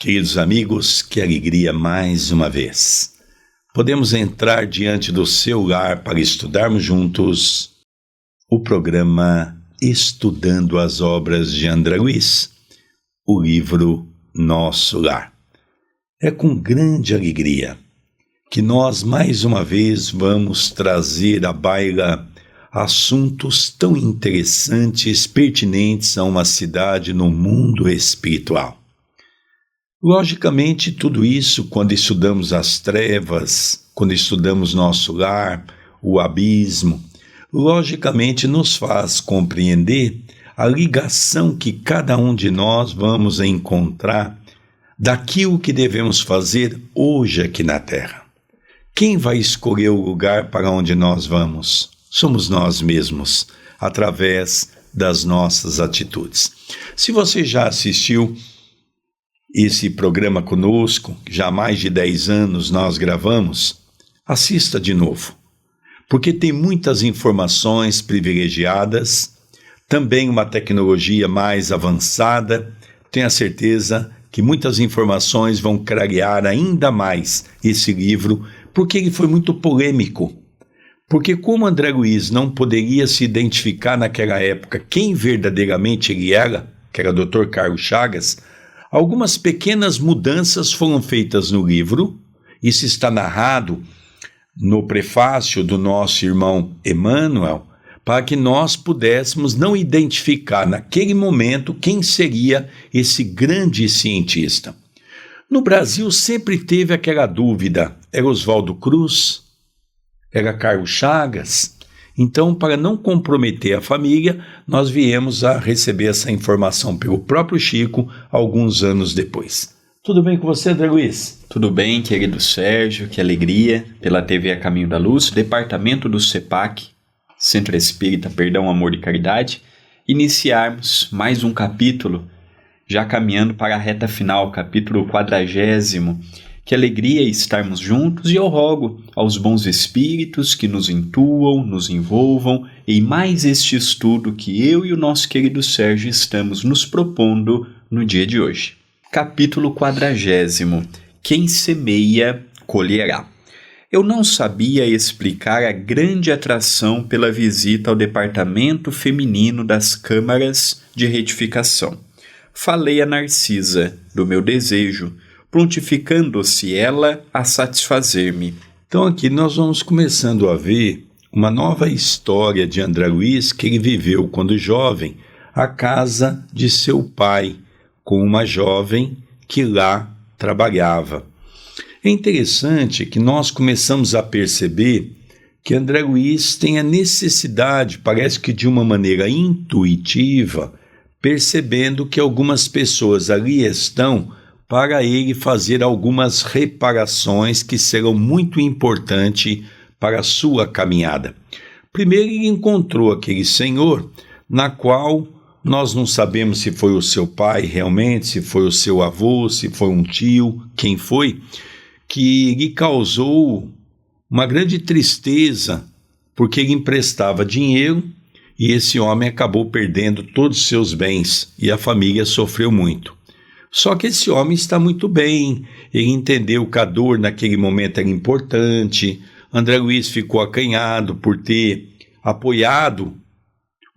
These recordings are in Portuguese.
Queridos amigos, que alegria mais uma vez. Podemos entrar diante do seu lar para estudarmos juntos o programa Estudando as Obras de André Luiz, o livro Nosso Lar. É com grande alegria que nós mais uma vez vamos trazer à baila assuntos tão interessantes, pertinentes a uma cidade no mundo espiritual. Logicamente, tudo isso, quando estudamos as trevas, quando estudamos nosso lar, o abismo, logicamente nos faz compreender a ligação que cada um de nós vamos encontrar daquilo que devemos fazer hoje aqui na Terra. Quem vai escolher o lugar para onde nós vamos? Somos nós mesmos, através das nossas atitudes. Se você já assistiu esse programa conosco, já há mais de 10 anos nós gravamos, assista de novo, porque tem muitas informações privilegiadas, também uma tecnologia mais avançada. Tenho a certeza que muitas informações vão clarear ainda mais esse livro, porque ele foi muito polêmico. Porque como André Luiz não poderia se identificar naquela época quem verdadeiramente ele era, que era o Dr. Carlos Chagas, algumas pequenas mudanças foram feitas no livro. Isso está narrado no prefácio do nosso irmão Emmanuel, para que nós pudéssemos não identificar naquele momento quem seria esse grande cientista. No Brasil sempre teve aquela dúvida, era Oswaldo Cruz? Era Carlos Chagas? Então, para não comprometer a família, nós viemos a receber essa informação pelo próprio Chico alguns anos depois. Tudo bem com você, André Luiz? Tudo bem, querido Sérgio, que alegria, pela TV A Caminho da Luz, departamento do CEPAC, Centro Espírita Perdão, Amor e Caridade, iniciarmos mais um capítulo, já caminhando para a reta final, capítulo 40º, que alegria estarmos juntos, e eu rogo aos bons espíritos que nos intuam, nos envolvam em mais este estudo que eu e o nosso querido Sérgio estamos nos propondo no dia de hoje. Capítulo 40º. Quem semeia, colherá. Eu não sabia explicar a grande atração pela visita ao departamento feminino das câmaras de retificação. Falei a Narcisa do meu desejo, prontificando-se ela a satisfazer-me. Então aqui nós vamos começando a ver uma nova história de André Luiz, que ele viveu quando jovem, a casa de seu pai, com uma jovem que lá trabalhava. É interessante que nós começamos a perceber que André Luiz tem a necessidade, parece que de uma maneira intuitiva, percebendo que algumas pessoas ali estão para ele fazer algumas reparações que serão muito importantes para a sua caminhada. Primeiro, ele encontrou aquele senhor, na qual nós não sabemos se foi o seu pai realmente, se foi o seu avô, se foi um tio, quem foi, que lhe causou uma grande tristeza, porque ele emprestava dinheiro e esse homem acabou perdendo todos os seus bens e a família sofreu muito. Só que esse homem está muito bem, ele entendeu que a dor naquele momento era importante. André Luiz ficou acanhado por ter apoiado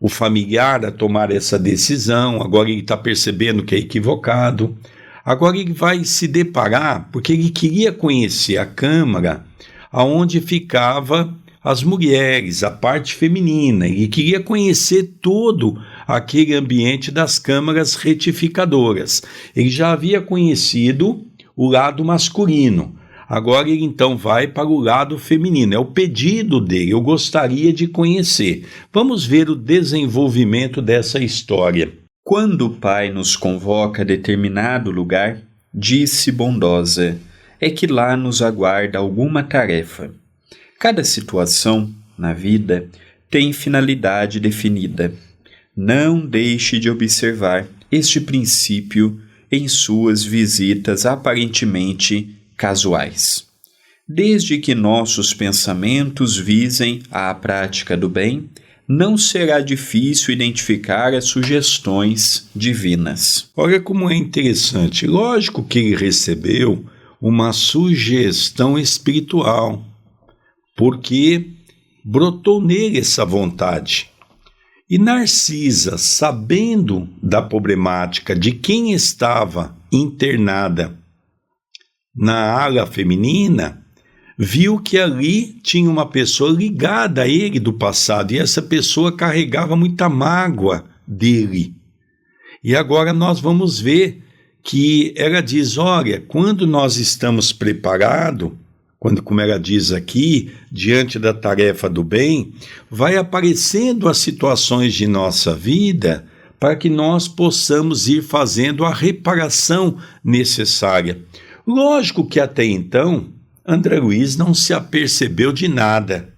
o familiar a tomar essa decisão. Agora ele está percebendo que é equivocado. Agora ele vai se deparar, porque ele queria conhecer a câmara onde ficava as mulheres, a parte feminina. Ele queria conhecer todo aquele ambiente das câmaras retificadoras. Ele já havia conhecido o lado masculino. Agora ele então vai para o lado feminino. É o pedido dele, eu gostaria de conhecer. Vamos ver o desenvolvimento dessa história. Quando o Pai nos convoca a determinado lugar, disse bondosa, é que lá nos aguarda alguma tarefa. Cada situação na vida tem finalidade definida. Não deixe de observar este princípio em suas visitas aparentemente casuais. Desde que nossos pensamentos visem à prática do bem, não será difícil identificar as sugestões divinas. Olha como é interessante. Lógico que ele recebeu uma sugestão espiritual, porque brotou nele essa vontade. E Narcisa, sabendo da problemática de quem estava internada na ala feminina, viu que ali tinha uma pessoa ligada a ele do passado, e essa pessoa carregava muita mágoa dele. E agora nós vamos ver que ela diz, olha, quando nós estamos preparados, como ela diz aqui, diante da tarefa do bem, vai aparecendo as situações de nossa vida para que nós possamos ir fazendo a reparação necessária. Lógico que até então, André Luiz não se apercebeu de nada.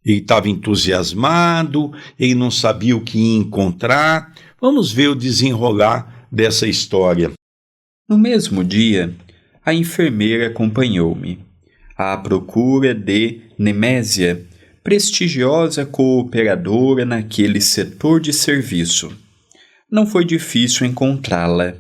Ele estava entusiasmado, ele não sabia o que ia encontrar. Vamos ver o desenrolar dessa história. No mesmo dia, a enfermeira acompanhou-me, à procura de Nemésia, prestigiosa cooperadora naquele setor de serviço. Não foi difícil encontrá-la.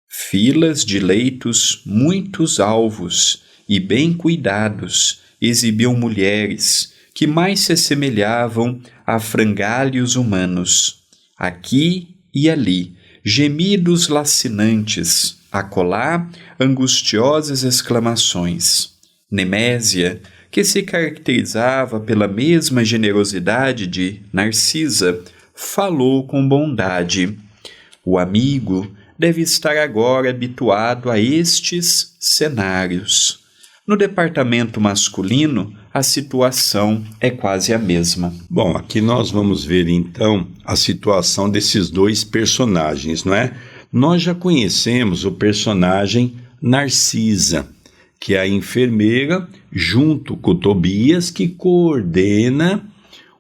Filas de leitos, muitos alvos e bem cuidados, exibiam mulheres que mais se assemelhavam a frangalhos humanos. Aqui e ali, gemidos lacinantes, acolá, angustiosas exclamações. Nemésia, que se caracterizava pela mesma generosidade de Narcisa, falou com bondade. O amigo deve estar agora habituado a estes cenários. No departamento masculino, a situação é quase a mesma. Bom, aqui nós vamos ver então a situação desses dois personagens, não é? Nós já conhecemos o personagem Narcisa, que é a enfermeira, junto com Tobias, que coordena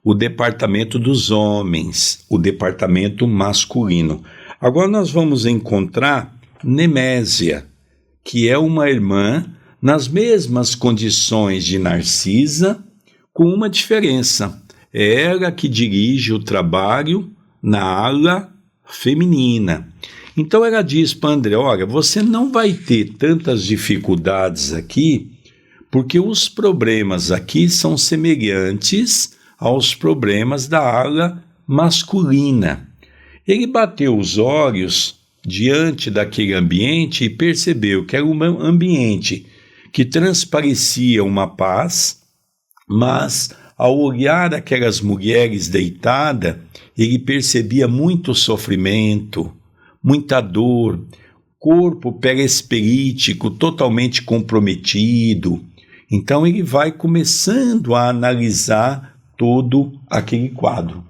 o departamento dos homens, o departamento masculino. Agora nós vamos encontrar Nemésia, que é uma irmã nas mesmas condições de Narcisa, com uma diferença. É ela que dirige o trabalho na ala feminina. Então ela diz para André, olha, você não vai ter tantas dificuldades aqui, porque os problemas aqui são semelhantes aos problemas da ala masculina. Ele bateu os olhos diante daquele ambiente e percebeu que era um ambiente que transparecia uma paz, mas ao olhar aquelas mulheres deitadas, ele percebia muito sofrimento, muita dor, corpo perispirítico totalmente comprometido. Então ele vai começando a analisar todo aquele quadro.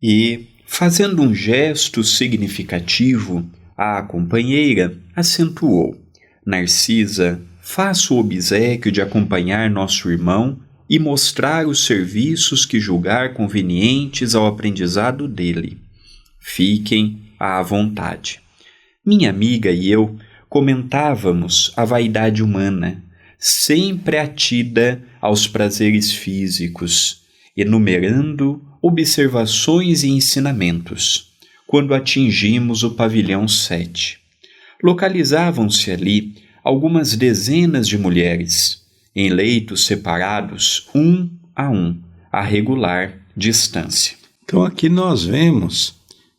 E, fazendo um gesto significativo, a companheira acentuou: Narcisa, faça o obséquio de acompanhar nosso irmão e mostrar os serviços que julgar convenientes ao aprendizado dele. Fiquem à vontade. Minha amiga e eu comentávamos a vaidade humana, sempre atida aos prazeres físicos, enumerando observações e ensinamentos, quando atingimos o pavilhão 7. Localizavam-se ali algumas dezenas de mulheres, em leitos separados, um, a regular distância. Então aqui nós vemos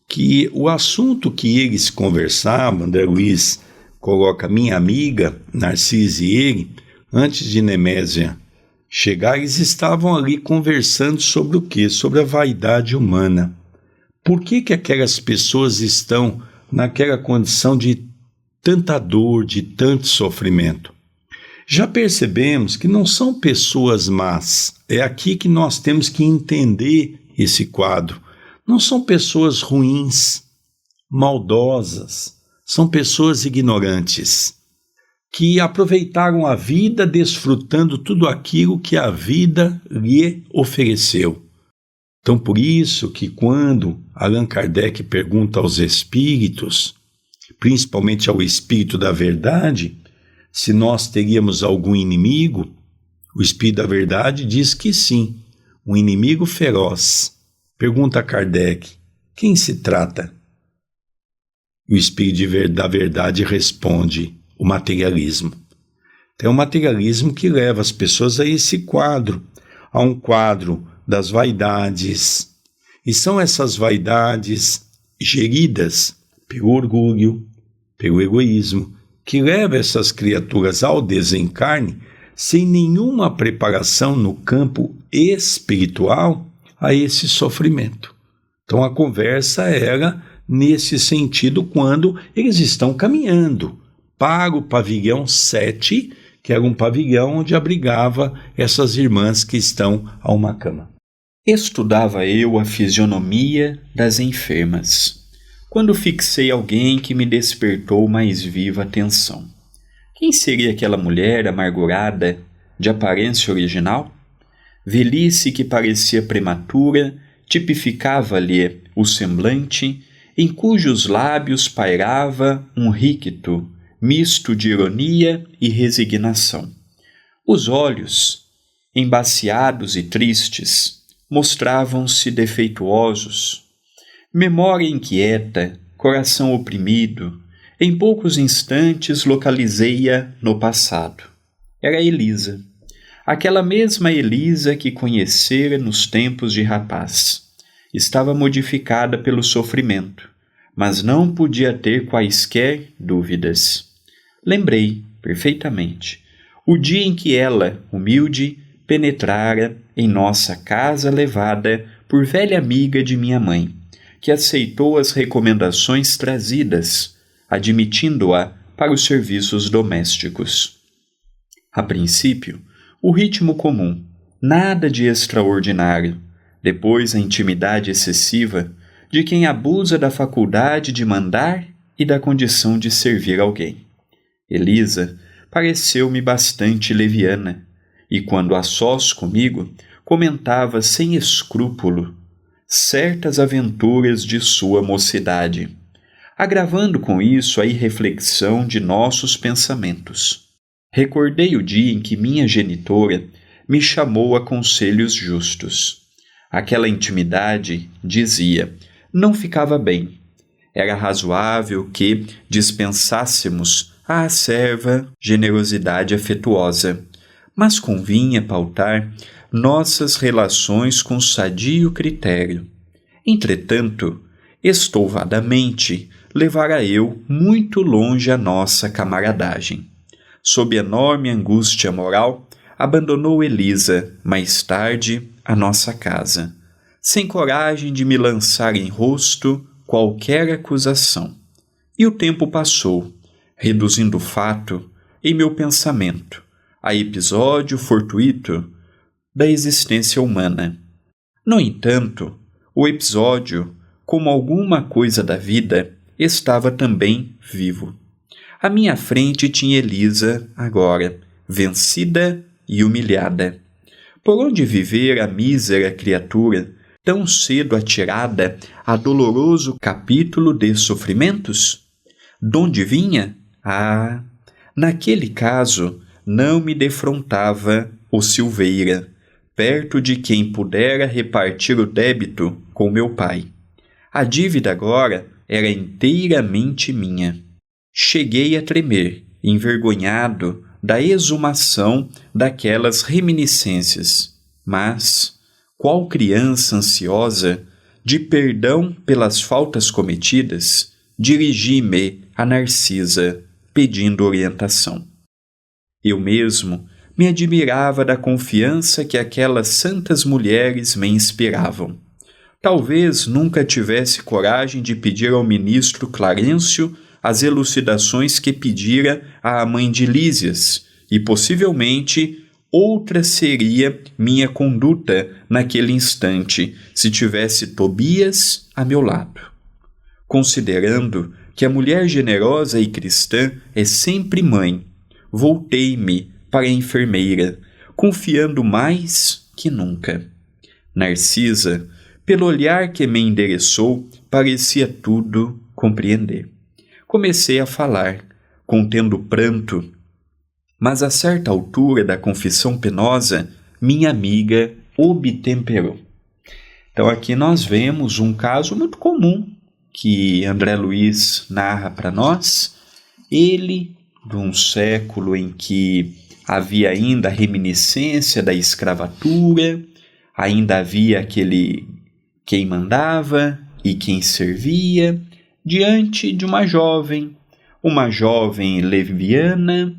que o assunto que eles conversavam, André Luiz coloca minha amiga, Narcisa e ele, antes de Nemésia chegar, eles estavam ali conversando sobre o quê? Sobre a vaidade humana. Por que aquelas pessoas estão naquela condição de tanta dor, de tanto sofrimento? Já percebemos que não são pessoas más. É aqui que nós temos que entender esse quadro. Não são pessoas ruins, maldosas, são pessoas ignorantes, que aproveitaram a vida desfrutando tudo aquilo que a vida lhe ofereceu. Então, por isso que quando Allan Kardec pergunta aos espíritos, principalmente ao espírito da verdade, se nós teríamos algum inimigo, o espírito da verdade diz que sim, um inimigo feroz. Pergunta a Kardec: quem se trata? O Espírito da Verdade responde: o materialismo. Tem um materialismo que leva as pessoas a esse quadro, a um quadro das vaidades. E são essas vaidades geridas pelo orgulho, pelo egoísmo, que leva essas criaturas ao desencarne sem nenhuma preparação no campo espiritual a esse sofrimento. Então a conversa era nesse sentido quando eles estão caminhando para o pavilhão 7, que era um pavilhão onde abrigava essas irmãs que estão a uma cama. Estudava eu a fisionomia das enfermas, quando fixei alguém que me despertou mais viva atenção. Quem seria aquela mulher amargurada, de aparência original? Velhice que parecia prematura tipificava-lhe o semblante, em cujos lábios pairava um ricto, misto de ironia e resignação. Os olhos, embaciados e tristes, mostravam-se defeituosos. Memória inquieta, coração oprimido, em poucos instantes localizei-a no passado. Era Elisa, aquela mesma Elisa que conhecera nos tempos de rapaz. Estava modificada pelo sofrimento, mas não podia ter quaisquer dúvidas. Lembrei perfeitamente o dia em que ela, humilde, penetrara em nossa casa levada por velha amiga de minha mãe, que aceitou as recomendações trazidas, admitindo-a para os serviços domésticos. A princípio, o ritmo comum, nada de extraordinário. Depois, a intimidade excessiva de quem abusa da faculdade de mandar e da condição de servir alguém. Elisa pareceu-me bastante leviana, e quando a sós comigo, comentava sem escrúpulo certas aventuras de sua mocidade, agravando com isso a irreflexão de nossos pensamentos. Recordei o dia em que minha genitora me chamou a conselhos justos. Aquela intimidade, dizia, não ficava bem. Era razoável que dispensássemos à serva generosidade afetuosa, mas convinha pautar nossas relações com sadio critério. Entretanto, estouvadamente, levara eu muito longe a nossa camaradagem. Sob enorme angústia moral, abandonou Elisa, mais tarde, a nossa casa, sem coragem de me lançar em rosto qualquer acusação. E o tempo passou, reduzindo o fato, em meu pensamento, a episódio fortuito da existência humana. No entanto, o episódio, como alguma coisa da vida, estava também vivo. À minha frente tinha Elisa, agora, vencida e humilhada. Por onde vivera a mísera criatura, tão cedo atirada a doloroso capítulo de sofrimentos? Donde vinha? Ah, naquele caso, não me defrontava o Silveira, perto de quem pudera repartir o débito com meu pai. A dívida agora era inteiramente minha. Cheguei a tremer, envergonhado da exumação daquelas reminiscências, mas, qual criança ansiosa de perdão pelas faltas cometidas, dirigi-me a Narcisa, pedindo orientação. Eu mesmo me admirava da confiança que aquelas santas mulheres me inspiravam. Talvez nunca tivesse coragem de pedir ao ministro Clarencio as elucidações que pedira à mãe de Lísias, e possivelmente outra seria minha conduta naquele instante, se tivesse Tobias a meu lado. Considerando que a mulher generosa e cristã é sempre mãe, voltei-me para a enfermeira, confiando mais que nunca. Narcisa, pelo olhar que me endereçou, parecia tudo compreender. Comecei a falar, contendo pranto, mas a certa altura da confissão penosa, minha amiga obtemperou. Então aqui nós vemos um caso muito comum que André Luiz narra para nós. Ele, de um século em que havia ainda a reminiscência da escravatura, ainda havia aquele quem mandava e quem servia, diante de uma jovem leviana,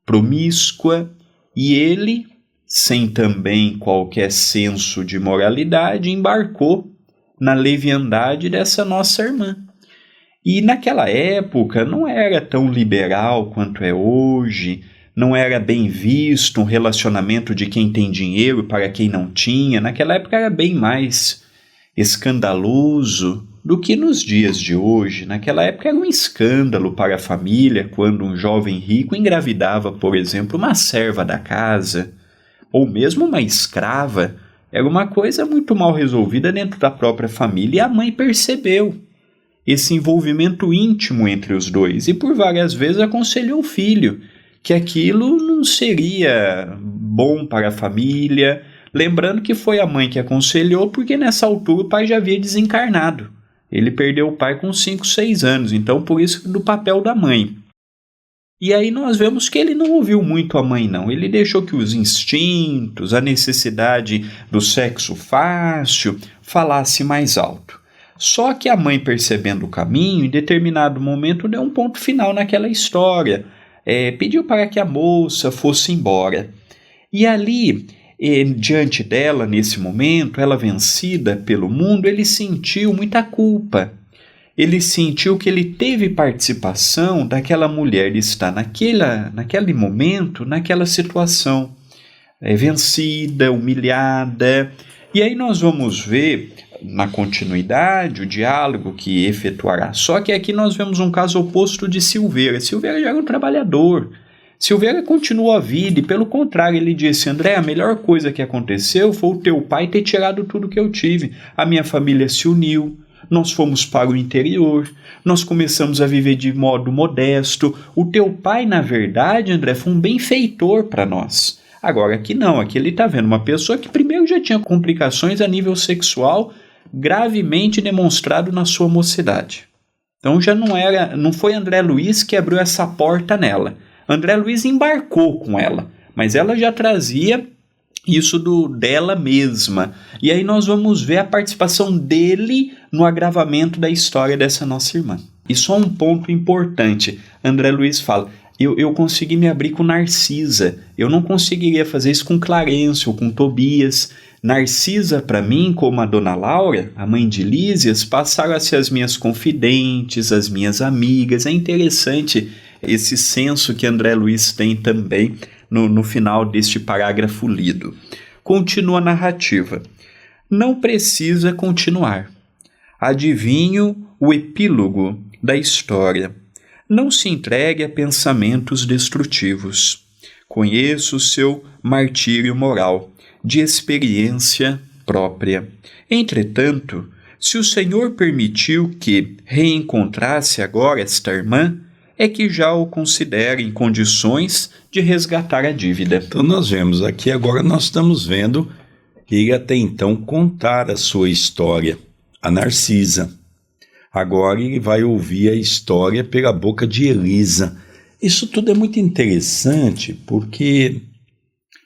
promíscua, e ele, sem também qualquer senso de moralidade, embarcou na leviandade dessa nossa irmã. E naquela época não era tão liberal quanto é hoje, não era bem visto um relacionamento de quem tem dinheiro para quem não tinha. Naquela época era bem mais escandaloso do que nos dias de hoje. Naquela época era um escândalo para a família quando um jovem rico engravidava, por exemplo, uma serva da casa, ou mesmo uma escrava. Era uma coisa muito mal resolvida dentro da própria família, e a mãe percebeu esse envolvimento íntimo entre os dois e por várias vezes aconselhou o filho que aquilo não seria bom para a família, lembrando que foi a mãe que aconselhou porque nessa altura o pai já havia desencarnado. Ele perdeu o pai com 5, 6 anos, então por isso do papel da mãe. E aí nós vemos que ele não ouviu muito a mãe não, ele deixou que os instintos, a necessidade do sexo fácil falasse mais alto. Só que a mãe, percebendo o caminho, em determinado momento deu um ponto final naquela história, pediu para que a moça fosse embora. E ali, diante dela, nesse momento, ela vencida pelo mundo, ele sentiu muita culpa. Ele sentiu que ele teve participação daquela mulher estar naquele momento, naquela situação, vencida, humilhada. E aí nós vamos ver na continuidade o diálogo que efetuará. Só que aqui nós vemos um caso oposto de Silveira. Silveira já era um trabalhador. Silveira continuou a vida e, pelo contrário, ele disse: André, a melhor coisa que aconteceu foi o teu pai ter tirado tudo que eu tive. A minha família se uniu, nós fomos para o interior, nós começamos a viver de modo modesto. O teu pai, na verdade, André, foi um benfeitor para nós. Agora aqui não, aqui ele está vendo uma pessoa que primeiro já tinha complicações a nível sexual gravemente demonstrado na sua mocidade. Então já não foi André Luiz que abriu essa porta nela. André Luiz embarcou com ela, mas ela já trazia isso dela mesma. E aí nós vamos ver a participação dele no agravamento da história dessa nossa irmã. E só um ponto importante, André Luiz fala: eu consegui me abrir com Narcisa, eu não conseguiria fazer isso com Clarence ou com Tobias. Narcisa, para mim, como a dona Laura, a mãe de Lísias, passaram a ser as minhas confidentes, as minhas amigas. É interessante esse senso que André Luiz tem também no final deste parágrafo lido. Continua a narrativa. Não precisa continuar. Adivinho o epílogo da história. Não se entregue a pensamentos destrutivos. Conheço o seu martírio moral, de experiência própria. Entretanto, se o Senhor permitiu que reencontrasse agora esta irmã, é que já o considera em condições de resgatar a dívida. Então nós vemos aqui, agora nós estamos vendo ele até então contar a sua história, a Narcisa. Agora ele vai ouvir a história pela boca de Elisa. Isso tudo é muito interessante porque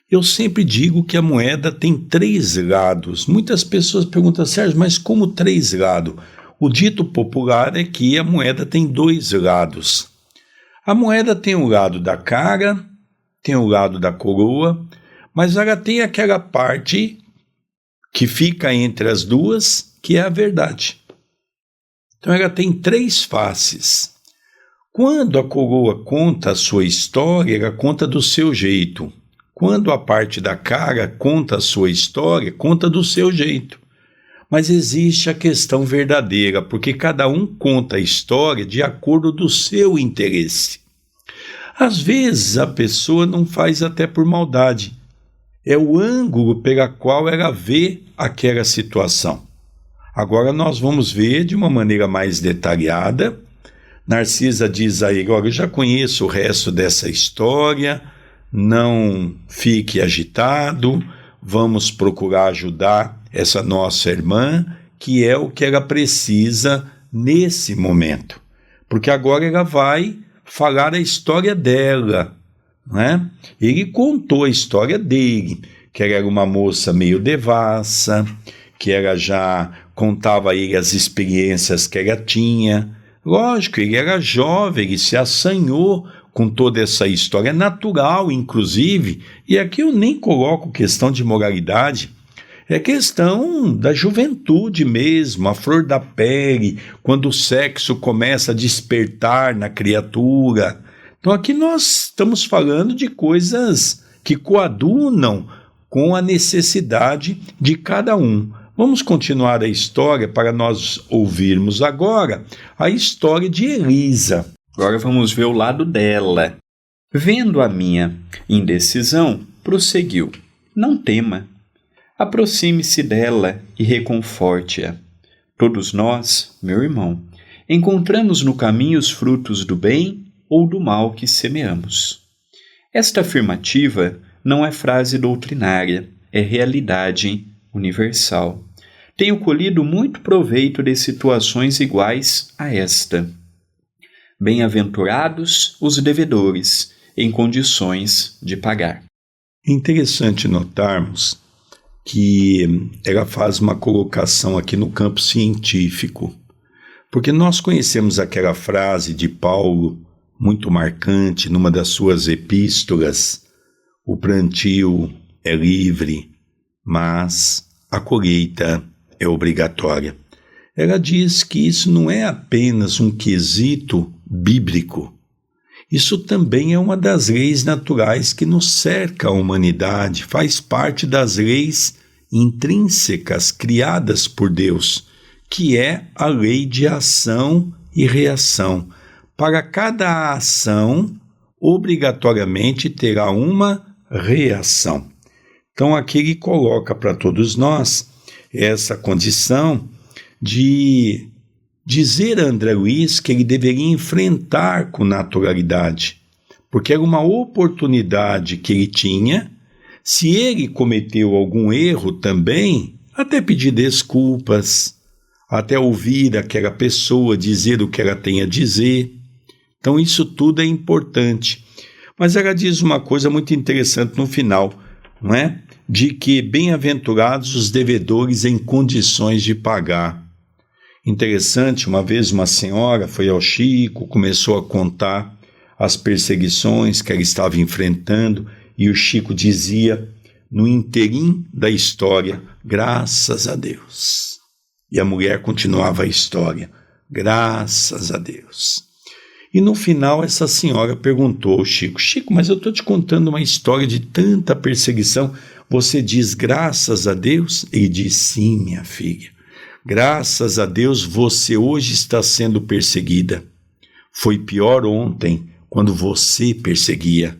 eu sempre digo que a moeda tem 3 lados. Muitas pessoas perguntam: Sérgio, mas como 3 lados? O dito popular é que a moeda tem 2 lados. A moeda tem o lado da cara, tem o lado da coroa, mas ela tem aquela parte que fica entre as duas, que é a verdade. Então ela tem 3 faces. Quando a coroa conta a sua história, ela conta do seu jeito. Quando a parte da cara conta a sua história, conta do seu jeito. Mas existe a questão verdadeira, porque cada um conta a história de acordo do seu interesse. Às vezes a pessoa não faz até por maldade. É o ângulo pela qual ela vê aquela situação. Agora nós vamos ver de uma maneira mais detalhada. Narcisa diz a ele: olha, eu já conheço o resto dessa história, não fique agitado, vamos procurar ajudar essa nossa irmã, que é o que ela precisa nesse momento. Porque agora ela vai falar a história dela, né? Ele contou a história dele, que ela era uma moça meio devassa, que ela já contava a ele as experiências que ela tinha. Lógico, ele era jovem, ele se assanhou com toda essa história, é natural, inclusive, e aqui eu nem coloco questão de moralidade, é questão da juventude mesmo, a flor da pele, quando o sexo começa a despertar na criatura. Então aqui nós estamos falando de coisas que coadunam com a necessidade de cada um. Vamos continuar a história para nós ouvirmos agora a história de Elisa. Agora vamos ver o lado dela. Vendo a minha indecisão, prosseguiu: não tema. Aproxime-se dela e reconforte-a. Todos nós, meu irmão, encontramos no caminho os frutos do bem ou do mal que semeamos. Esta afirmativa não é frase doutrinária, é realidade universal. Tenho colhido muito proveito de situações iguais a esta. Bem-aventurados os devedores, em condições de pagar. Interessante notarmos que ela faz uma colocação aqui no campo científico, porque nós conhecemos aquela frase de Paulo, muito marcante, numa das suas epístolas: o plantio é livre, mas a colheita é obrigatória. Ela diz que isso não é apenas um quesito bíblico. Isso também é uma das leis naturais que nos cerca a humanidade, faz parte das leis intrínsecas criadas por Deus, que é a lei de ação e reação. Para cada ação, obrigatoriamente terá uma reação. Então aqui ele coloca para todos nós essa condição de dizer a André Luiz que ele deveria enfrentar com naturalidade, porque era uma oportunidade que ele tinha. Se ele cometeu algum erro também, até pedir desculpas, até ouvir aquela pessoa dizer o que ela tem a dizer. Então isso tudo é importante. Mas ela diz uma coisa muito interessante no final, não é? De que bem-aventurados os devedores em condições de pagar. Interessante, uma vez uma senhora foi ao Chico, começou a contar as perseguições que ela estava enfrentando, e o Chico dizia, no interim da história, graças a Deus. E a mulher continuava a história, graças a Deus. E no final essa senhora perguntou ao Chico: Chico, mas eu estou te contando uma história de tanta perseguição, você diz graças a Deus? Ele diz, sim, minha filha. Graças a Deus você hoje está sendo perseguida. Foi pior ontem, quando você perseguia.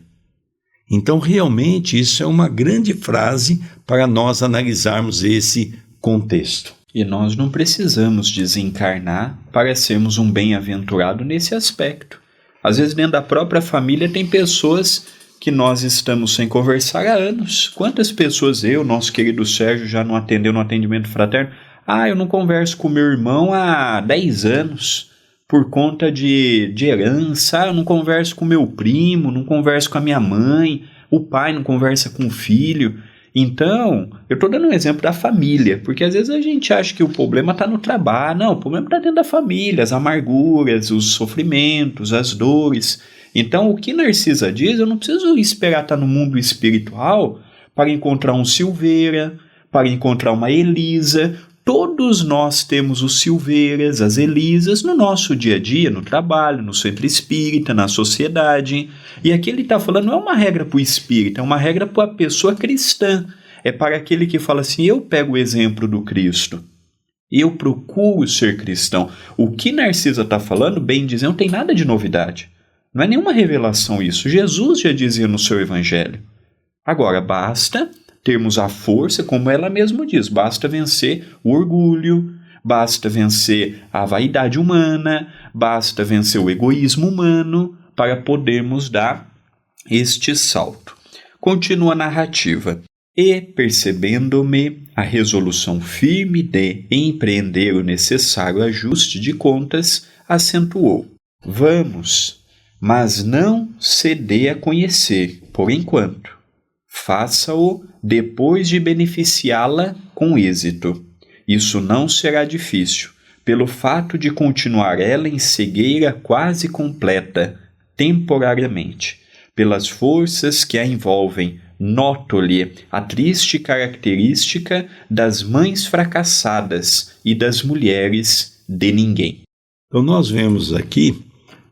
Então, realmente, isso é uma grande frase para nós analisarmos esse contexto. E nós não precisamos desencarnar para sermos um bem-aventurado nesse aspecto. Às vezes, dentro da própria família, tem pessoas que nós estamos sem conversar há anos. Quantas pessoas nosso querido Sérgio, já não atendeu no atendimento fraterno? Eu não converso com meu irmão há 10 anos por conta de herança. Eu não converso com meu primo, não converso com a minha mãe, o pai não conversa com o filho. Então, eu estou dando um exemplo da família, porque às vezes a gente acha que o problema está no trabalho. Não, o problema está dentro da família, as amarguras, os sofrimentos, as dores. Então, o que Narcisa diz, eu não preciso esperar estar no mundo espiritual para encontrar um Silveira, para encontrar uma Elisa. Todos nós temos os Silveiras, as Elisas no nosso dia a dia, no trabalho, no centro espírita, na sociedade. E aqui ele está falando, não é uma regra para o espírita, é uma regra para a pessoa cristã. É para aquele que fala assim, eu pego o exemplo do Cristo, eu procuro ser cristão. O que Narcisa está falando, bem dizendo, não tem nada de novidade. Não é nenhuma revelação isso. Jesus já dizia no seu evangelho. Agora, basta termos a força, como ela mesma diz, basta vencer o orgulho, basta vencer a vaidade humana, basta vencer o egoísmo humano para podermos dar este salto. Continua a narrativa. e, percebendo-me a resolução firme de empreender o necessário ajuste de contas, acentuou: vamos, mas não se dê a conhecer, por enquanto. Faça-o depois de beneficiá-la com êxito. Isso não será difícil, pelo fato de continuar ela em cegueira quase completa, temporariamente. Pelas forças que a envolvem, noto-lhe a triste característica das mães fracassadas e das mulheres de ninguém. Então nós vemos aqui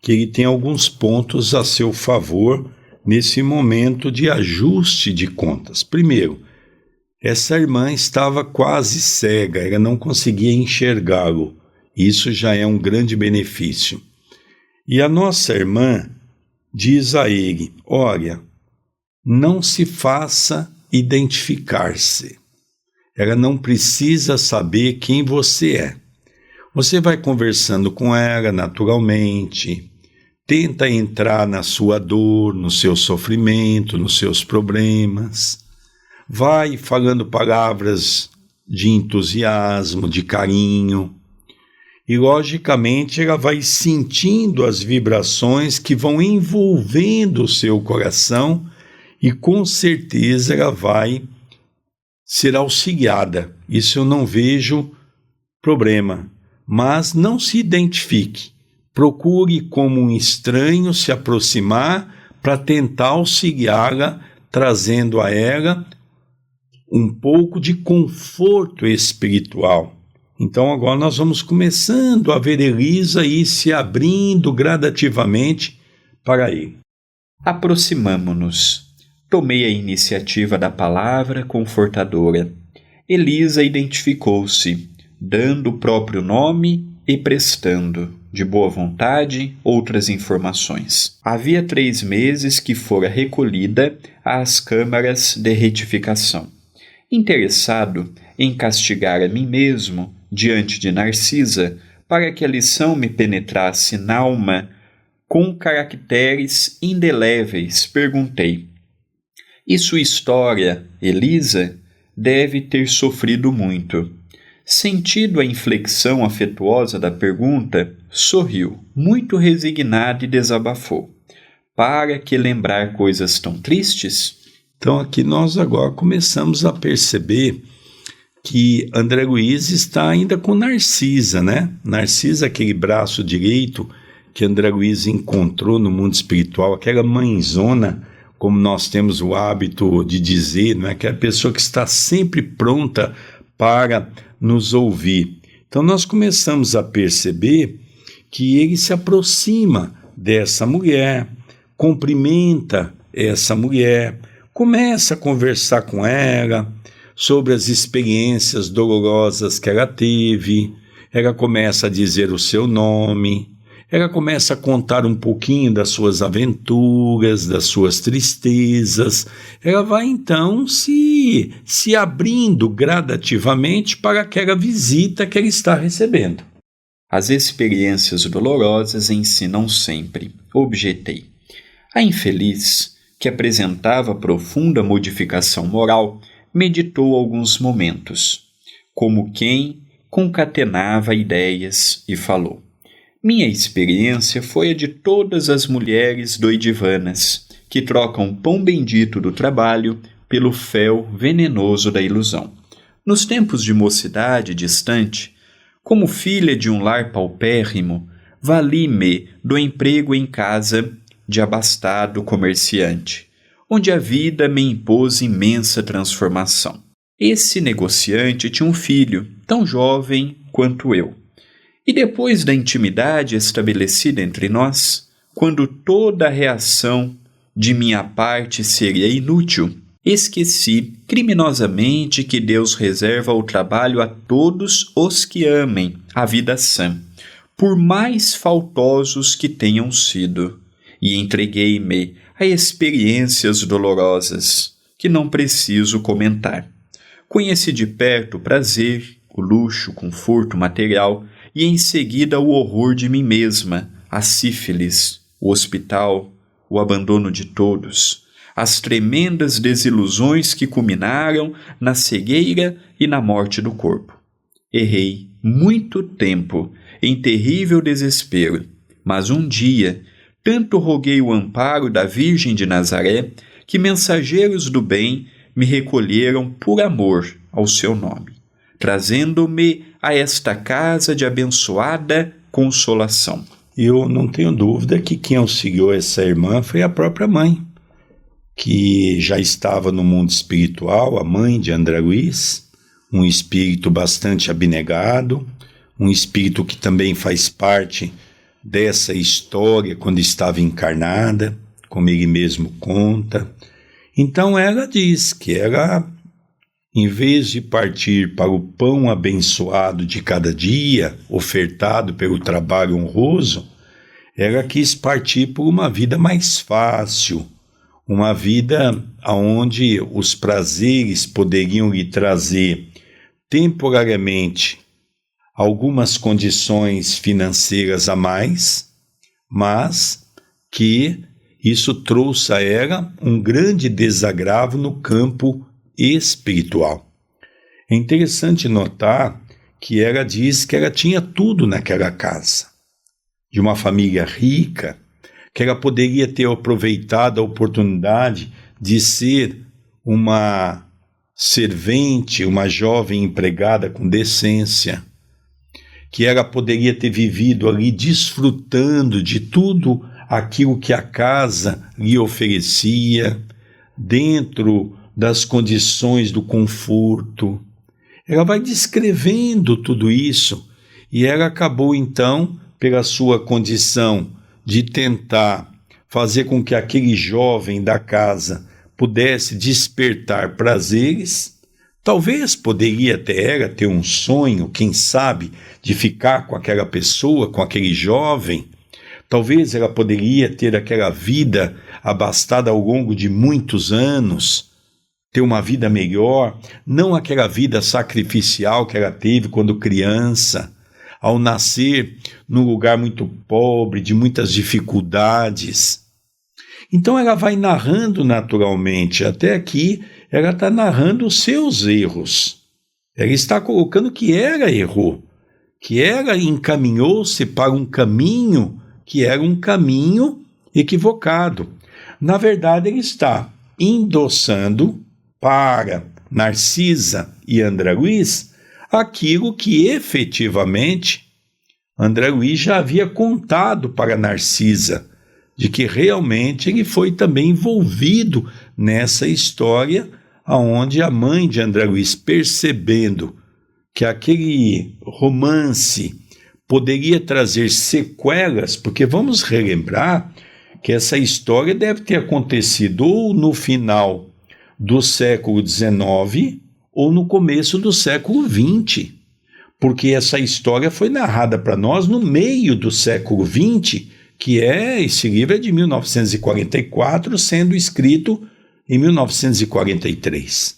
que ele tem alguns pontos a seu favor nesse momento de ajuste de contas. Primeiro, essa irmã estava quase cega, ela não conseguia enxergá-lo. Isso já é um grande benefício. E a nossa irmã diz a ele: olha, não se faça identificar-se. Ela não precisa saber quem você é. Você vai conversando com ela naturalmente, tenta entrar na sua dor, no seu sofrimento, nos seus problemas. Vai falando palavras de entusiasmo, de carinho. E, logicamente, ela vai sentindo as vibrações que vão envolvendo o seu coração e, com certeza, ela vai ser auxiliada. Isso eu não vejo problema. Mas não se identifique. Procure, como um estranho, se aproximar para tentar auxiliá-la, trazendo a ela um pouco de conforto espiritual. Então agora nós vamos começando a ver Elisa ir se abrindo gradativamente para ele. Aproximamo-nos. Tomei a iniciativa da palavra confortadora. Elisa identificou-se, dando o próprio nome e prestando, de boa vontade, outras informações. Havia 3 meses que fora recolhida às câmaras de retificação. Interessado em castigar a mim mesmo, diante de Narcisa, para que a lição me penetrasse na alma com caracteres indeléveis, perguntei: e sua história, Elisa, deve ter sofrido muito. Sentindo a inflexão afetuosa da pergunta, sorriu, muito resignado, e desabafou: para que lembrar coisas tão tristes? Então aqui nós agora começamos a perceber que André Luiz está ainda com Narcisa, né? Narcisa, aquele braço direito que André Luiz encontrou no mundo espiritual, aquela mãezona, como nós temos o hábito de dizer, não é? Aquela pessoa que está sempre pronta para nos ouvir. Então nós começamos a perceber que ele se aproxima dessa mulher, cumprimenta essa mulher, começa a conversar com ela sobre as experiências dolorosas que ela teve. Ela começa a dizer o seu nome, ela começa a contar um pouquinho das suas aventuras, das suas tristezas. Ela vai então se abrindo gradativamente para aquela visita que ela está recebendo. As experiências dolorosas ensinam sempre, objetei. A infeliz, que apresentava profunda modificação moral, meditou alguns momentos, como quem concatenava ideias, e falou: minha experiência foi a de todas as mulheres doidivanas, que trocam o pão bendito do trabalho pelo fel venenoso da ilusão. Nos tempos de mocidade distante, como filha de um lar paupérrimo, vali-me do emprego em casa de abastado comerciante, onde a vida me impôs imensa transformação. Esse negociante tinha um filho, tão jovem quanto eu. E depois da intimidade estabelecida entre nós, quando toda a reação de minha parte seria inútil, esqueci criminosamente que Deus reserva o trabalho a todos os que amem a vida sã, por mais faltosos que tenham sido, e entreguei-me a experiências dolorosas, que não preciso comentar. Conheci de perto o prazer, o luxo, o conforto material, e em seguida o horror de mim mesma, a sífilis, o hospital, o abandono de todos, as tremendas desilusões que culminaram na cegueira e na morte do corpo. Errei muito tempo em terrível desespero, mas um dia tanto roguei o amparo da Virgem de Nazaré que mensageiros do bem me recolheram por amor ao seu nome, trazendo-me a esta casa de abençoada consolação. Eu não tenho dúvida que quem auxiliou essa irmã foi a própria mãe, que já estava no mundo espiritual, a mãe de André Luiz, um espírito bastante abnegado, um espírito que também faz parte dessa história quando estava encarnada, como ele mesmo conta. Então ela diz que ela, em vez de partir para o pão abençoado de cada dia, ofertado pelo trabalho honroso, ela quis partir por uma vida mais fácil, uma vida onde os prazeres poderiam lhe trazer temporariamente algumas condições financeiras a mais, mas que isso trouxe a ela um grande desagravo no campo espiritual. É interessante notar que ela diz que ela tinha tudo naquela casa, de uma família rica, que ela poderia ter aproveitado a oportunidade de ser uma servente, uma jovem empregada com decência, que ela poderia ter vivido ali desfrutando de tudo aquilo que a casa lhe oferecia, dentro das condições do conforto. Ela vai descrevendo tudo isso e ela acabou então, pela sua condição de tentar fazer com que aquele jovem da casa pudesse despertar prazeres. Talvez poderia até ela ter um sonho, quem sabe, de ficar com aquela pessoa, com aquele jovem. Talvez ela poderia ter aquela vida abastada ao longo de muitos anos, ter uma vida melhor, não aquela vida sacrificial que ela teve quando criança, ao nascer num lugar muito pobre, de muitas dificuldades. Então ela vai narrando naturalmente, até aqui ela está narrando os seus erros. Ela está colocando que ela errou, que ela encaminhou-se para um caminho que era um caminho equivocado. Na verdade, ele está endossando para Narcisa e André Luiz aquilo que efetivamente André Luiz já havia contado para Narcisa, de que realmente ele foi também envolvido nessa história, onde a mãe de André Luiz, percebendo que aquele romance poderia trazer sequelas, porque vamos relembrar que essa história deve ter acontecido ou no final do século XIX ou no começo do século XX, porque essa história foi narrada para nós no meio do século XX, que esse livro é de 1944, sendo escrito em 1943.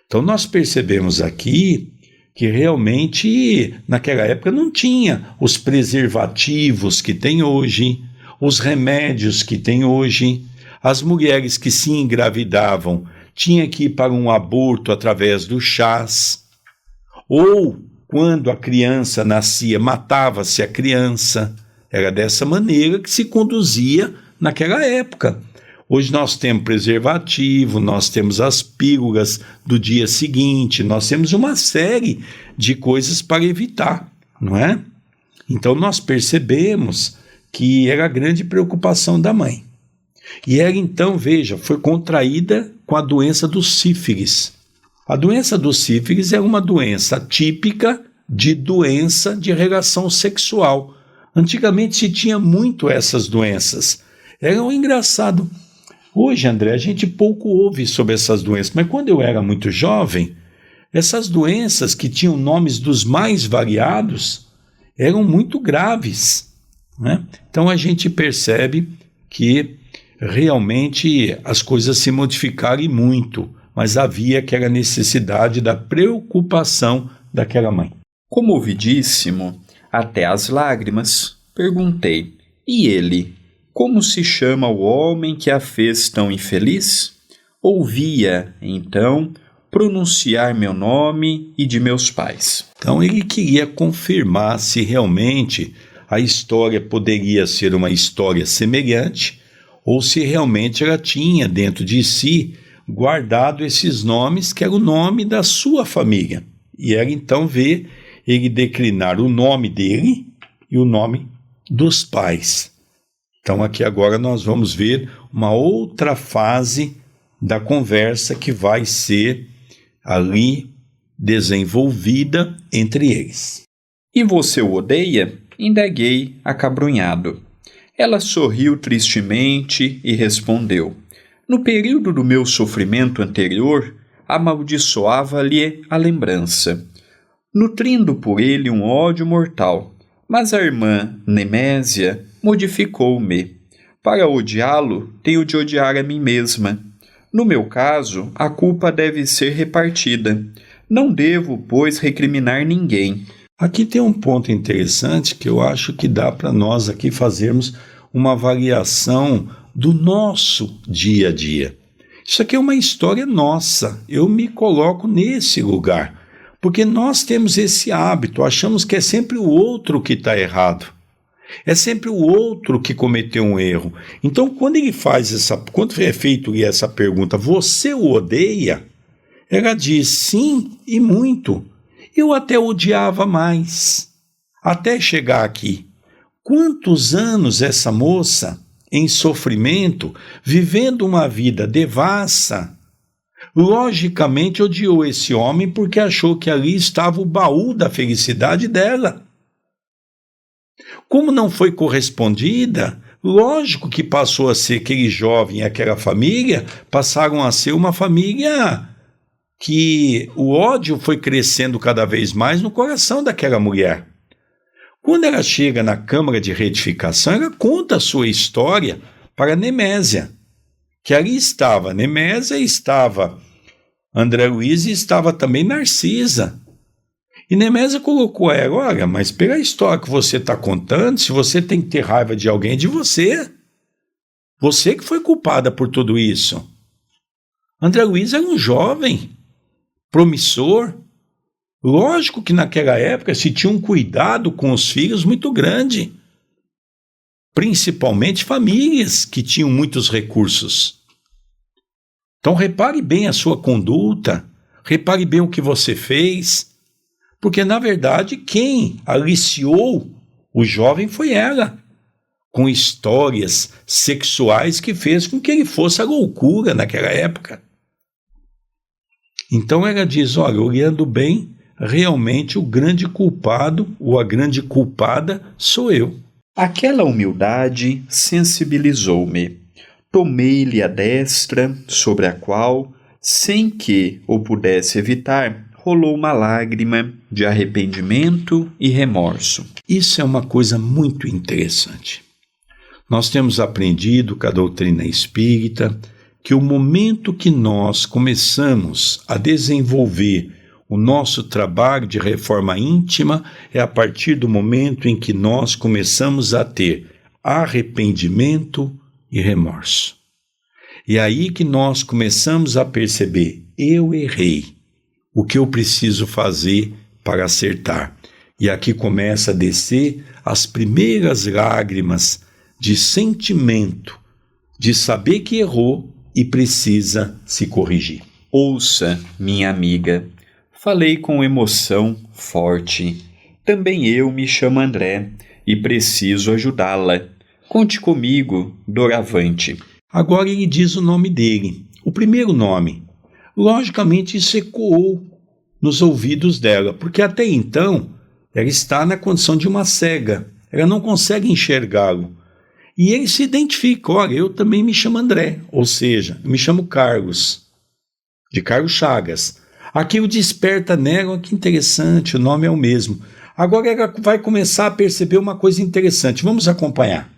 Então nós percebemos aqui que realmente naquela época não tinha os preservativos que tem hoje, os remédios que tem hoje. As mulheres que se engravidavam tinham que ir para um aborto através do chás, ou quando a criança nascia, matava-se a criança. Era dessa maneira que se conduzia naquela época. Hoje nós temos preservativo, nós temos as pílulas do dia seguinte, nós temos uma série de coisas para evitar, não é? Então nós percebemos que era a grande preocupação da mãe. E ela então, veja, foi contraída com a doença do sífilis. A doença do sífilis é uma doença típica de doença de relação sexual. Antigamente se tinha muito essas doenças. Era um engraçado. Hoje, André, a gente pouco ouve sobre essas doenças, mas quando eu era muito jovem, essas doenças que tinham nomes dos mais variados eram muito graves, né? Então a gente percebe que realmente as coisas se modificaram e muito, mas havia aquela necessidade da preocupação daquela mãe. Comovidíssimo, até as lágrimas, perguntei: e ele? como se chama o homem que a fez tão infeliz? Ouvia, então, pronunciar meu nome e de meus pais. Então ele queria confirmar se realmente a história poderia ser uma história semelhante ou se realmente ela tinha dentro de si guardado esses nomes, que era o nome da sua família. E era então ver ele declinar o nome dele e o nome dos pais. Então aqui agora nós vamos ver uma outra fase da conversa que vai ser ali desenvolvida entre eles. E você o odeia? Indaguei, acabrunhado. Ela sorriu tristemente e respondeu: no período do meu sofrimento anterior, amaldiçoava-lhe a lembrança, nutrindo por ele um ódio mortal. Mas a irmã Nemésia modificou-me. Para odiá-lo, tenho de odiar a mim mesma. No meu caso, a culpa deve ser repartida. Não devo, pois, recriminar ninguém. Aqui tem um ponto interessante que eu acho que dá para nós aqui fazermos uma avaliação do nosso dia a dia. Isso aqui é uma história nossa. Eu me coloco nesse lugar. Porque nós temos esse hábito, achamos que é sempre o outro que está errado. É sempre o outro que cometeu um erro. Então, quando é feito essa pergunta, você o odeia? Ela diz sim e muito. Eu até odiava mais, até chegar aqui. Quantos anos essa moça, em sofrimento, vivendo uma vida devassa, logicamente odiou esse homem porque achou que ali estava o baú da felicidade dela. Como não foi correspondida, lógico que passou a ser aquele jovem e aquela família, passaram a ser uma família que o ódio foi crescendo cada vez mais no coração daquela mulher. Quando ela chega na Câmara de Retificação, ela conta a sua história para Nemésia, que ali estava Nemésia, estava André Luiz e estava também Narcisa. E Nemésia colocou a ela: olha, mas pela história que você está contando, se você tem que ter raiva de alguém, é de você. Você que foi culpada por tudo isso. André Luiz era um jovem promissor. Lógico que naquela época se tinha um cuidado com os filhos muito grande, principalmente famílias que tinham muitos recursos. Então repare bem a sua conduta, repare bem o que você fez, porque na verdade quem aliciou o jovem foi ela, com histórias sexuais que fez com que ele fosse a loucura naquela época. Então ela diz: olha, olhando bem, realmente o grande culpado ou a grande culpada sou eu. Aquela humildade sensibilizou-me. Tomei-lhe a destra, sobre a qual, sem que o pudesse evitar, rolou uma lágrima de arrependimento e remorso. Isso é uma coisa muito interessante. Nós temos aprendido com a doutrina espírita que o momento que nós começamos a desenvolver o nosso trabalho de reforma íntima é a partir do momento em que nós começamos a ter arrependimento e remorso. E aí que nós começamos a perceber: eu errei, o que eu preciso fazer para acertar? E aqui começa a descer as primeiras lágrimas de sentimento, de saber que errou e precisa se corrigir. Ouça, minha amiga, falei com emoção forte. Também eu me chamo André e preciso ajudá-la. Conte comigo, doravante. Agora ele diz o nome dele, o primeiro nome. Logicamente isso ecoou nos ouvidos dela, porque até então ela está na condição de uma cega, ela não consegue enxergá-lo. E ele se identifica: olha, eu também me chamo André, ou seja, eu me chamo Carlos, de Carlos Chagas. Aquilo desperta nela: que interessante, o nome é o mesmo. Agora ela vai começar a perceber uma coisa interessante, vamos acompanhar.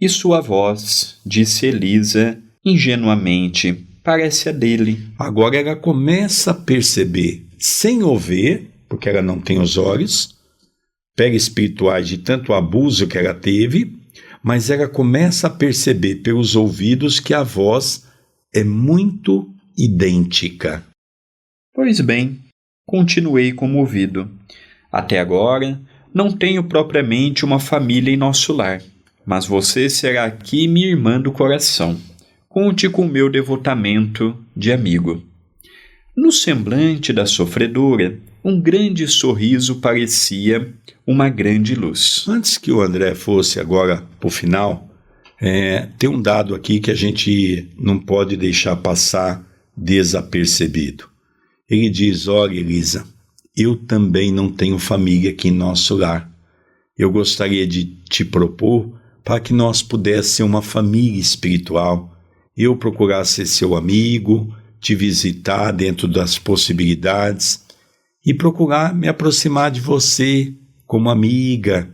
E sua voz, disse Elisa, ingenuamente, parece a dele. Agora ela começa a perceber, sem ouvir, porque ela não tem os olhos, espirituais de tanto abuso que ela teve, mas ela começa a perceber pelos ouvidos que a voz é muito idêntica. Pois bem, continuei comovido. Até agora, não tenho propriamente uma família em nosso lar, mas você será aqui minha irmã do coração. Conte com o meu devotamento de amigo. No semblante da sofredora, um grande sorriso parecia uma grande luz. Antes que o André fosse agora para o final, tem um dado aqui que a gente não pode deixar passar desapercebido. Ele diz: olha, Elisa, eu também não tenho família aqui em nosso lar. Eu gostaria de te propor para que nós pudéssemos ser uma família espiritual. Eu procurar ser seu amigo, te visitar dentro das possibilidades e procurar me aproximar de você como amiga.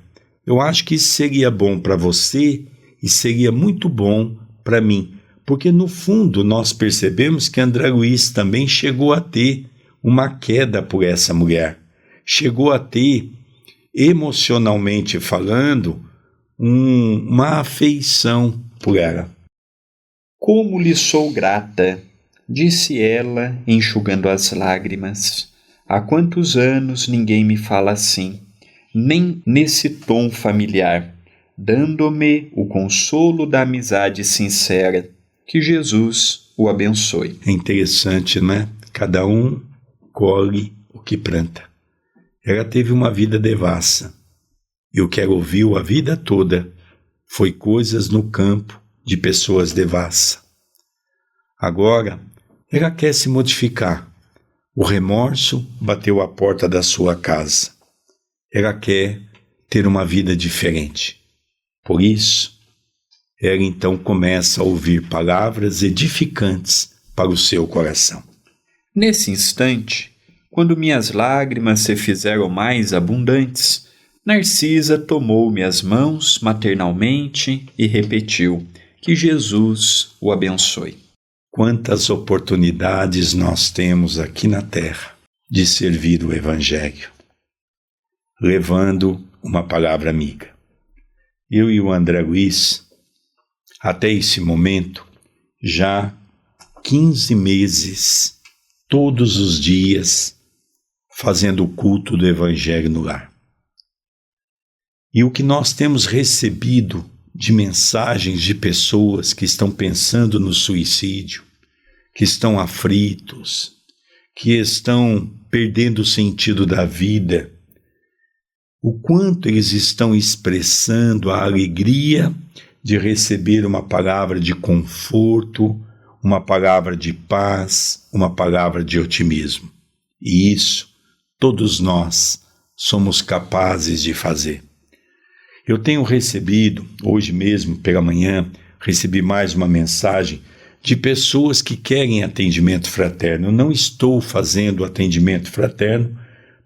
Eu acho que isso seria bom para você e seria muito bom para mim, porque no fundo nós percebemos que André Luiz também chegou a ter uma queda por essa mulher, chegou a ter, emocionalmente falando, uma afeição por ela. Como lhe sou grata, disse ela, enxugando as lágrimas. Há quantos anos ninguém me fala assim, nem nesse tom familiar, dando-me o consolo da amizade sincera. Que Jesus o abençoe. É interessante, né? Cada um colhe o que planta. Ela teve uma vida devassa. E o que ela ouviu a vida toda foi coisas no campo de pessoas devassas. Agora, ela quer se modificar. O remorso bateu à porta da sua casa. Ela quer ter uma vida diferente. Por isso, ela então começa a ouvir palavras edificantes para o seu coração. Nesse instante, quando minhas lágrimas se fizeram mais abundantes, Narcisa tomou minhas mãos maternalmente e repetiu: que Jesus o abençoe. Quantas oportunidades nós temos aqui na terra de servir o Evangelho, levando uma palavra amiga. Eu e o André Luiz, até esse momento, já 15 meses, todos os dias, fazendo o culto do Evangelho no lar. E o que nós temos recebido de mensagens de pessoas que estão pensando no suicídio, que estão aflitos, que estão perdendo o sentido da vida, o quanto eles estão expressando a alegria de receber uma palavra de conforto, uma palavra de paz, uma palavra de otimismo. E isso todos nós somos capazes de fazer. Eu tenho recebido, hoje mesmo pela manhã, recebi mais uma mensagem de pessoas que querem atendimento fraterno. Eu não estou fazendo atendimento fraterno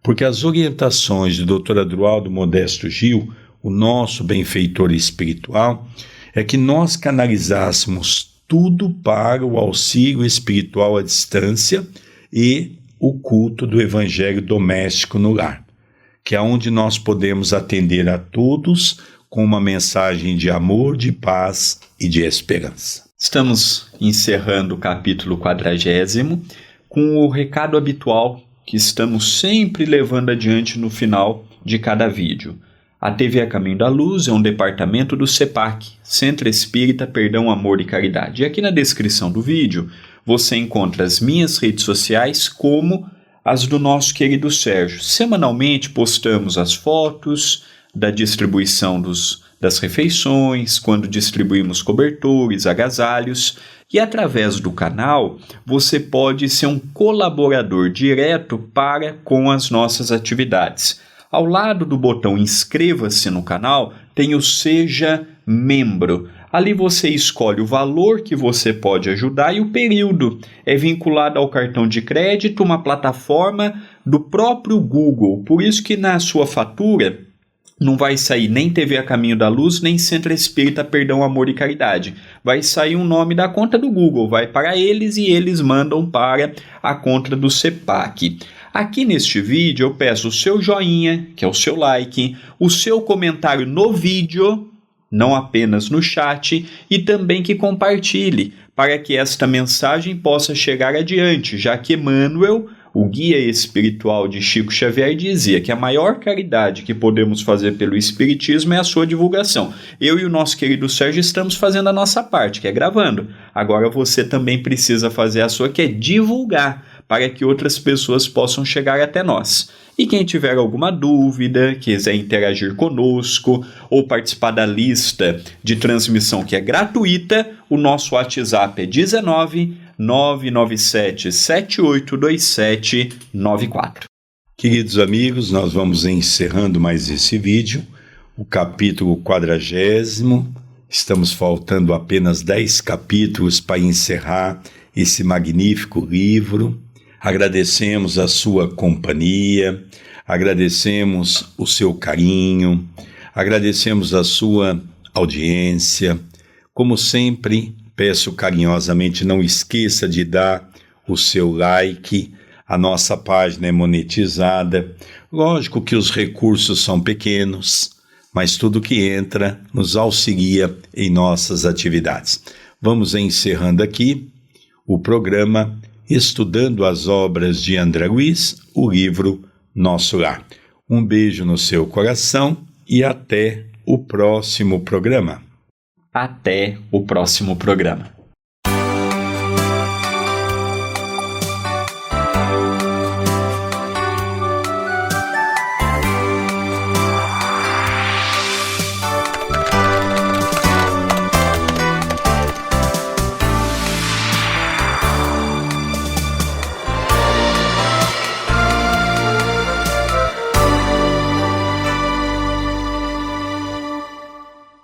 porque as orientações do Dr. Adroaldo Modesto Gil, o nosso benfeitor espiritual, é que nós canalizássemos tudo para o auxílio espiritual à distância e o culto do Evangelho doméstico no lar, que é onde nós podemos atender a todos com uma mensagem de amor, de paz e de esperança. Estamos encerrando o capítulo 40 com o recado habitual que estamos sempre levando adiante no final de cada vídeo. A TV A Caminho da Luz é um departamento do CEPAC, Centro Espírita Perdão, Amor e Caridade. E aqui na descrição do vídeo você encontra as minhas redes sociais como as do nosso querido Sérgio. Semanalmente postamos as fotos da distribuição das refeições, quando distribuímos cobertores, agasalhos, e através do canal você pode ser um colaborador direto com as nossas atividades. Ao lado do botão inscreva-se no canal tem o Seja Membro. Ali você escolhe o valor que você pode ajudar e o período. É vinculado ao cartão de crédito, uma plataforma do próprio Google. Por isso que na sua fatura não vai sair nem TV A Caminho da Luz, nem Centro Espírita Perdão, Amor e Caridade. Vai sair um nome da conta do Google, vai para eles e eles mandam para a conta do CEPAC. Aqui neste vídeo eu peço o seu joinha, que é o seu like, o seu comentário no vídeo, não apenas no chat, e também que compartilhe, para que esta mensagem possa chegar adiante, já que Emmanuel, o guia espiritual de Chico Xavier, dizia que a maior caridade que podemos fazer pelo Espiritismo é a sua divulgação. Eu e o nosso querido Sérgio estamos fazendo a nossa parte, que é gravando. Agora você também precisa fazer a sua, que é divulgar, para que outras pessoas possam chegar até nós. E quem tiver alguma dúvida, quiser interagir conosco ou participar da lista de transmissão que é gratuita, o nosso WhatsApp é 19 997 782794. Queridos amigos, nós vamos encerrando mais esse vídeo, o capítulo 40. Estamos faltando apenas 10 capítulos para encerrar esse magnífico livro. Agradecemos a sua companhia, agradecemos o seu carinho, agradecemos a sua audiência. Como sempre, peço carinhosamente, não esqueça de dar o seu like. A nossa página é monetizada. Lógico que os recursos são pequenos, mas tudo que entra nos auxilia em nossas atividades. Vamos encerrando aqui o programa Estudando as Obras de André Luiz, o livro Nosso Lar. Um beijo no seu coração e até o próximo programa. Até o próximo programa.